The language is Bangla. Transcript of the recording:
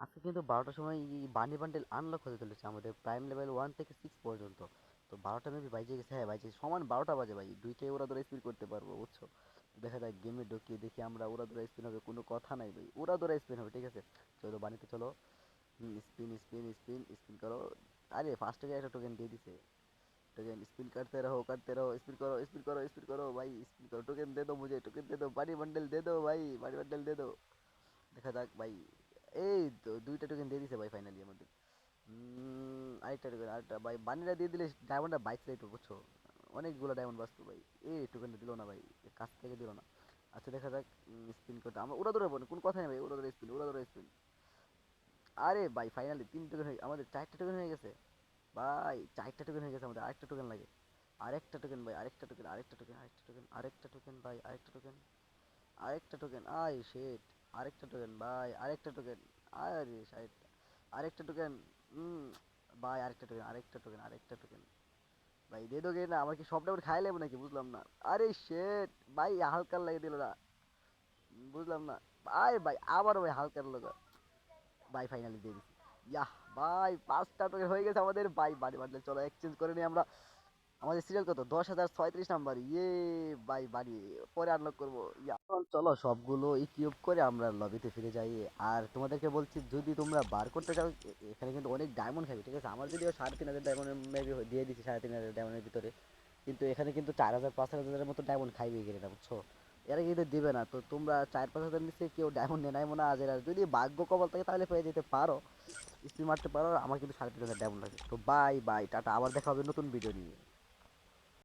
আজকে কিন্তু 12টার সময় বানি বান্ডেল আনলক হতে চলেছে আমাদের প্রাইম লেভেল 1 থেকে 6 পর্যন্ত। তো 12টা মেবি বাইজে গেছে, হ্যাঁ বাইজে সমান 12টা বাজে ভাই, দুইটাই ওরা ধরে স্পিন করতে পারবো বুঝছো। দেখা যাক গেমে ঢুকিয়ে দেখি আমরা ওরা ধরে স্পিন হবে, কোনো কথা নাই ভাই, ওরা ধরে স্পিন হবে, ঠিক আছে। চলো বানিতে চলো। স্পিন স্পিন স্পিন স্পিন করো। আরে ফার্স্ট থেকে একটা টোকেন দিয়ে দিছে। টোকেন स्पिन करते रहो स्पिन करो स्पिन करो भाई, स्पिन करो, टोकन दे दो मुझे, टोकन दे दो, बानी बंडल दे दो भाई, बानी बंडल दे दो। দেখা যাক ভাই, এই তো দুইটা টোকেন দিয়ে দিছে ভাই ফাইনালি আমাদের। আরেকটা টোকেন, আরেকটা ভাই বানিরা দিয়ে দিলে ডায়মন্ডটা বাইক চাইতো বুঝছো, অনেকগুলো ডায়মন্ড বাঁচতো ভাই। এই টোকেনটা দিল না ভাই, কাছ থেকে দিল না। আচ্ছা দেখা যাক, স্পিন করতে আমরা ওরা ধরে কোনো কথা নেই ভাই, ওরা ধরে স্পিন, ওরা ধরে স্পিন। আরে ভাই ফাইনালি তিন টোকেন হয়ে আমাদের, চারটা টোকেন হয়ে গেছে ভাই, চারটা টোকেন হয়ে গেছে আমাদের, আরেকটা টোকেন লাগে। আরেকটা টোকেন ভাই, আরেকটা টোকেন, আরেকটা টোকেন, আরেকটা টোকেন, আরেকটা টোকেন ভাই, আরেকটা টোকেন, আরেকটা টোকেন, আই শেট, আরেকটা টোকেন ভাই, আরেকটা টোকেন, আরে শাইট, আরেকটা টোকেন। হুম ভাই আরেকটা টোকেন, আরেকটা টোকেন, আরেকটা টোকেন ভাই, দিয়ে দোগে না, আমার কি সব ডাউট খাই লেবো নাকি, বুঝলাম না। আরে শেট ভাই, হালকার লাগে দিল না, বুঝলাম না। ভাই ভাই আবারও ভাই হালকার লগা, ভাই ফাইনালি দিয়ে দিছি। ইয়াহ ভাই, পাঁচটা টোকেন হয়ে গেছে আমাদের ভাই, বাড়ি বাড়লে চলো এক্সচেঞ্জ করে নিই আমরা। আমাদের সিরিয়াল কত, 10,036 নাম্বার, ইয়ে ভাই বাড়ি পরে আনলক করবো। এখন চলো সবগুলো ইকুইপ করে আমরা লবিতে ফিরে যাই। আর তোমাদেরকে বলছি যদি তোমরা বার করতে চাও, এখানে কিন্তু অনেক ডায়মন্ড খাবে, ঠিক আছে। আমার যদিও 3,500 ডায়মন্ড মেবি দিয়ে দিচ্ছি, 3,500 ডায়মন্ডের ভিতরে, কিন্তু এখানে কিন্তু 4,000 5,000 মতো ডায়মন্ড খাইবে এখানে না বুঝছো। এরা কিন্তু দিবে না, তো তোমরা 4-5 হাজার নিচে কেউ ডায়মন্ড নেয় নাই মনে হয়, আর যদি ভাগ্য কপাল থাকে তাহলে পেয়ে যেতে পারো, স্পিন মারতে পারো। আমার কিন্তু 3,500 ডায়মন্ড লাগে। তো বাই বাই, টাটা, আবার দেখা হবে নতুন ভিডিও নিয়ে।